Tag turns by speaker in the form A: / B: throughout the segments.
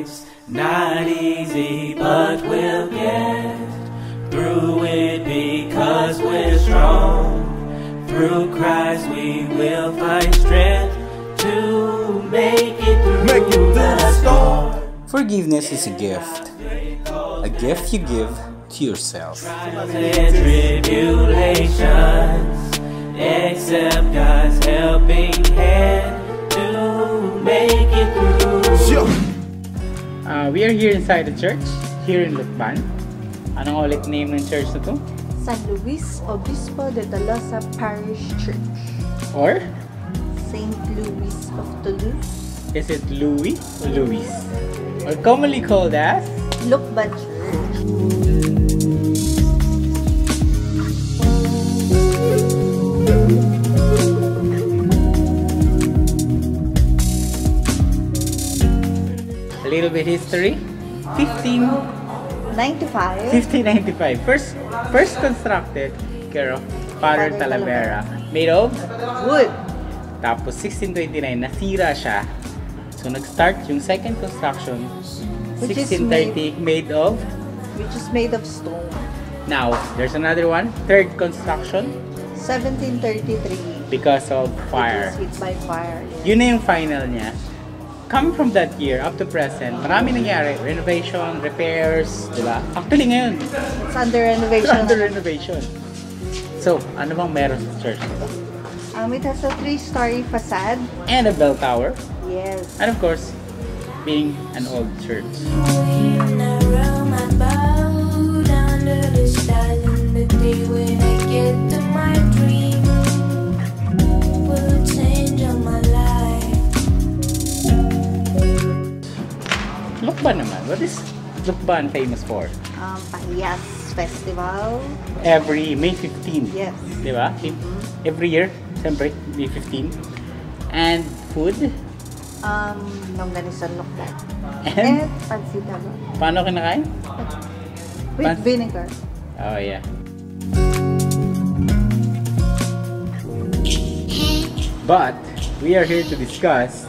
A: Life's not easy, but we'll get through it because we're strong. Through Christ we will find strength to make it through the storm.
B: Forgiveness is a gift you give to yourself.
A: Trials and tribulations, accept God's helping hand to make it through.
B: We are here inside the church, here in Lucban. Anong ulit name ng church na to?
C: San Luis Obispo de Tolosa Parish Church.
B: Or?
C: Saint Louis of Toulouse.
B: Is it Louis or Louis? Or commonly called as?
C: Lucban Church.
B: A little bit history. 1595. First constructed care of Father Talavera. Made of
C: wood.
B: Tapos 1629 nasira siya. So nag-start yung second construction.
C: Which
B: 1630 made of
C: stone.
B: Now there's another one. Third construction
C: 1733.
B: because of fire.
C: Which is hit by fire. Yes.
B: Yun na yung final niya. Coming from that year up to present, marami nangyari. Renovation, repairs, di ba? Actually ngayon,
C: It's under renovation.
B: it's under renovation. So, ano bang meron sa church nito?
C: It has a 3-story facade.
B: And a bell tower.
C: Yes.
B: And of course, being an old church. Lucban naman. What is Lucban famous for?
C: Pahiyas Festival.
B: Every May 15.
C: Yes.
B: Di ba? Every year, siyempre, May 15. And food?
C: Longganisan Lucban.
B: And?
C: Pansita.
B: Paano kinakain?
C: With vinegar.
B: Oh, yeah. But, we are here to discuss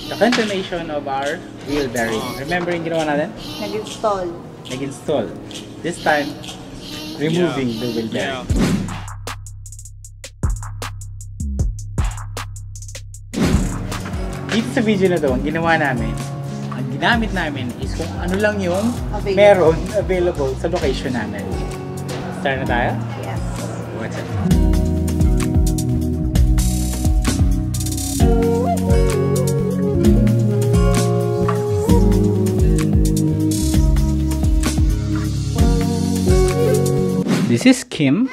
B: the continuation of our wheel bearing. Remember yung ginawa natin?
C: Nag-install.
B: This time, removing the wheel bearing. Dito sa video na to, ang ginawa namin, ang ginamit namin is kung ano lang yung meron available sa location namin. Start na tayo?
C: Yes.
B: What's it? This is Kim.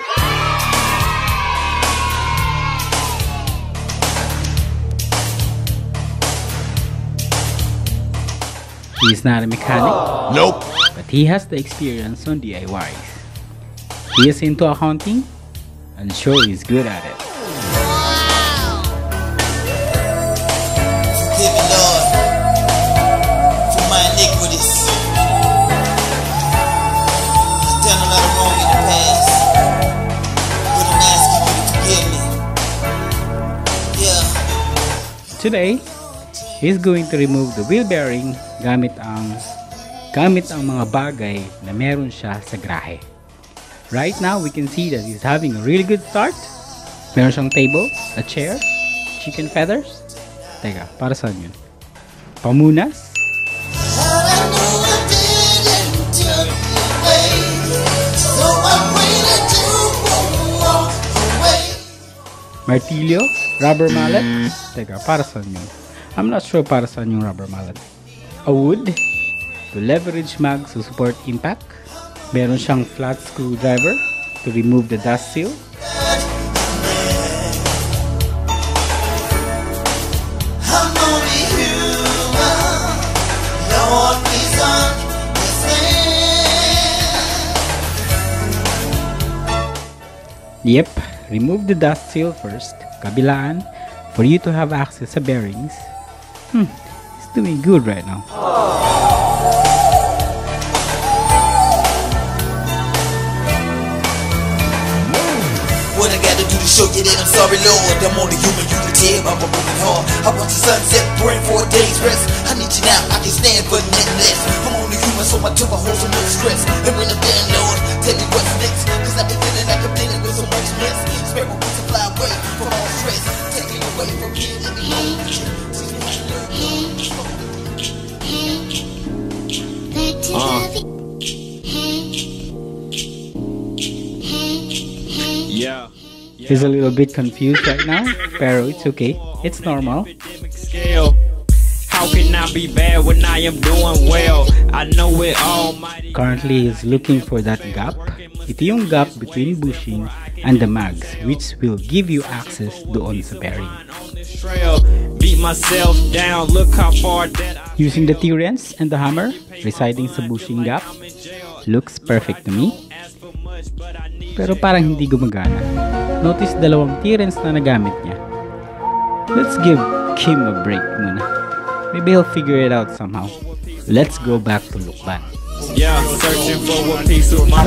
B: He is not a mechanic.
D: Nope.
B: But he has the experience on DIYs. He is into accounting and sure he's good at it.
D: Forgive me, Lord, for my iniquities. I've done a lot of wrong in the past, but I'm asking you to forgive me. Yeah.
B: Today, he's going to remove the wheel bearing gamit ang mga bagay na meron siya sa grahe. Right now, we can see that he's having a really good start. Meron siyang table, a chair, chicken feathers. Teka, para saan yun? Pamunas. Martilyo, rubber mallet. Teka, para saan yun? I'm not sure para saan yung rubber mallet. A wood to leverage mags to support impact. Meron siyang flat screwdriver to remove the dust seal. Yep, remove the dust seal first, kabilaan, for you to have access sa bearings. It's doing good right now.
D: What I gotta do to show you that I'm sorry, Lord. I'm only human, you can tell I'm moving hard. I want the sunset, praying for a day's rest. I need you now, I can stand for netless. I'm only human, so I took a hold so much stress. And when the band Lord, tell me what's next. Cause I've been feeling like I'm dealing with so much mess. Spare my wings to fly away from all stress. Take me away from here, let me
A: Yeah.
B: He's a little bit confused right now, pero it's okay. It's normal.
A: How can I be bad when I am doing well? I know it almighty.
B: Currently, he's looking for that gap. Ito yung gap between bushing and the mags, which will give you access doon sa bearing.
A: Beat myself down, look how far that I
B: Using the T-wrench and the hammer, residing sa bushing gap, looks perfect to me. Pero parang hindi gumagana. Notice dalawang T-wrench na nagamit niya. Let's give Kim a break muna. Maybe he'll figure it out somehow. Let's go back to Lucban.
A: Yeah, searching for a piece of my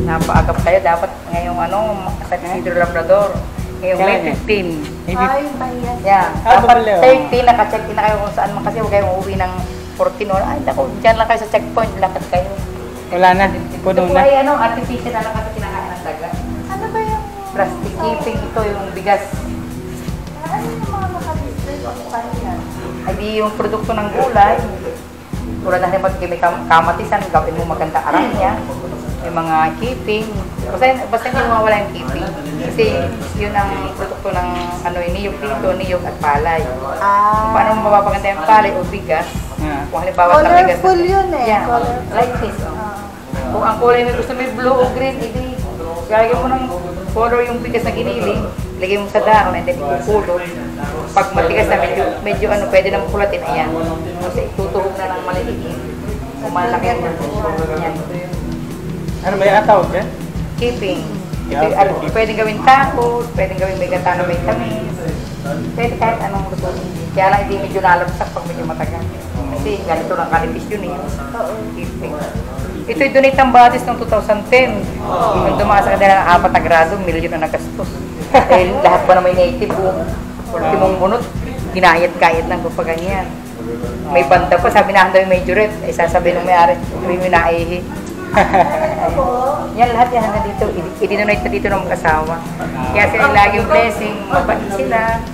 E: Napaagap kayo dapat ngayong sa Isidro Labrador. Ngayong May 15.
C: Ay, bayas.
E: Yeah. Dapat 30 naka-check in na kayo kung saan man kasi huwag kayong uuwi ng 14 or ay naku, dyan lang kayo sa checkpoint, lakad kayo.
B: Wala na, puno
E: Ito po
B: na.
E: ay artificial na lang kasi kinakain ng daga.
C: Ano ba yung...
E: Plastic keeping ito yung bigas.
C: Ano yung mga makadisplay? Ano kayo yan?
E: Ay di yung produkto ng gulay. Tulad na pag may kamatisan, gawin mo maganda aranya. May mga keeping. Basta hindi mawala yung keeping. Kasi yun ang produkto ng niyog dito, niyog at palay. Paano mo mapapaganda yung palay o bigas? Kung halimbawa na bigas.
C: Colorful yun eh.
E: Yeah,
C: Colorful.
E: like this. Kung ang kulay mo gusto may blue o green, hindi. Gagawin mo ng color yung bigas na giniling, lagay mo sa dahon, and then ipupulot. Pag matigas na medyo pwede na mapulatin, ayan. Kasi itutuhog na ng maliliit. Kung malaki yan. Ayan.
B: Ano ba yung tawag yan?
E: Keeping. Ito, pwedeng gawin tacos, pwedeng gawin may gata na vitamins. Pwede kahit anong luto. Kaya lang hindi medyo lalabsak pag medyo matagal. Kasi ganito lang kanipis yun eh. Keeping. Ito'y donate ng batis noong 2010. Nung dumakas sa kanila ng 4 na grado, milyon na nagastos. Dahil lahat pa naman native boom. Ultimong bunot, ginayat-kayat lang pa ganyan. May banda pa, sabi na handa yung majorette. Ay sasabihin ng may-ari, may naihi. Yan lahat yan hanggang dito. I-donate na dito ng mag-asawa. Kaya sila laging blessing, mabait sila.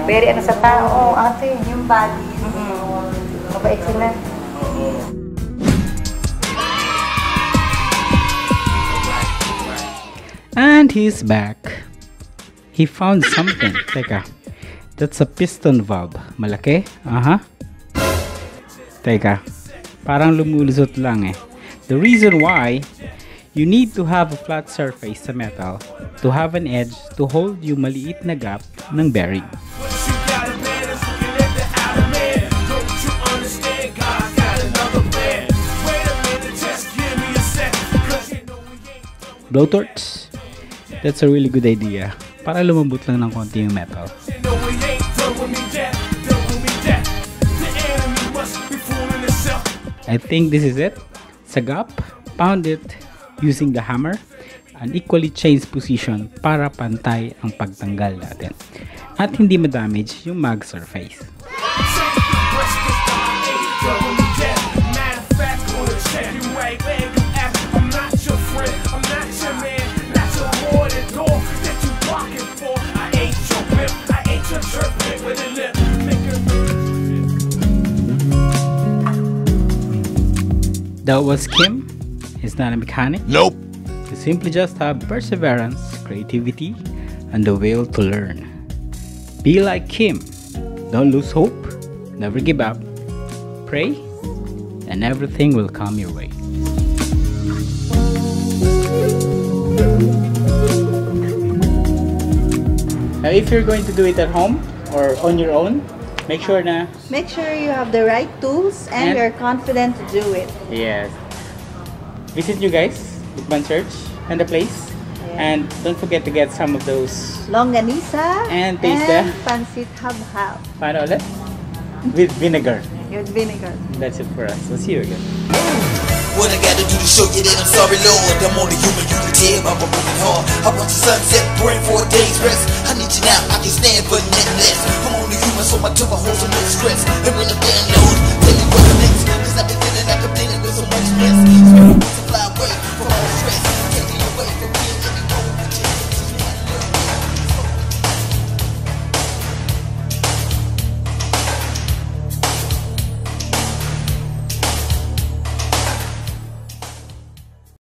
E: Very sa tao, ate.
C: Yung body.
E: Mabait sila.
B: And he's back. He found something. Teka. That's a piston valve. Malaki? Teka. Parang lumulusot lang eh. The reason why, you need to have a flat surface sa metal to have an edge to hold yung maliit na gap ng bearing. Blowtorch? That's a really good idea. Para lumambot lang ng konti yung metal. I think this is it. Sa gap, pound it using the hammer and equally change position para pantay ang pagtanggal natin. At hindi ma-damage yung mag surface. That was Kim. He's not a mechanic.
D: Nope.
B: He simply just have perseverance, creativity, and the will to learn. Be like Kim. Don't lose hope. Never give up. Pray, and everything will come your way. Now, if you're going to do it at home or on your own, make sure
C: You have the right tools and you're confident to do it.
B: yes. Visit you guys, Lucban Church and the place. And don't forget to get some of those.
C: Longanisa
B: And taste the
C: pancit hab-hab
B: paano ulit? With vinegar.
C: with vinegar.
B: That's it for us. We'll see you again.
D: What I gotta do to show you that I'm sorry, Lord? I'm only human, you can tell I'm moving hard. I want the sunset, praying for a day's rest. I need you now, I can stand for nothing less. I'm only human, so my temper holds so much stress. And when I'm down, Lord, tell me what's next. Cause I've been feeling like I'm dealing with so much mess. Spirit wants to fly away from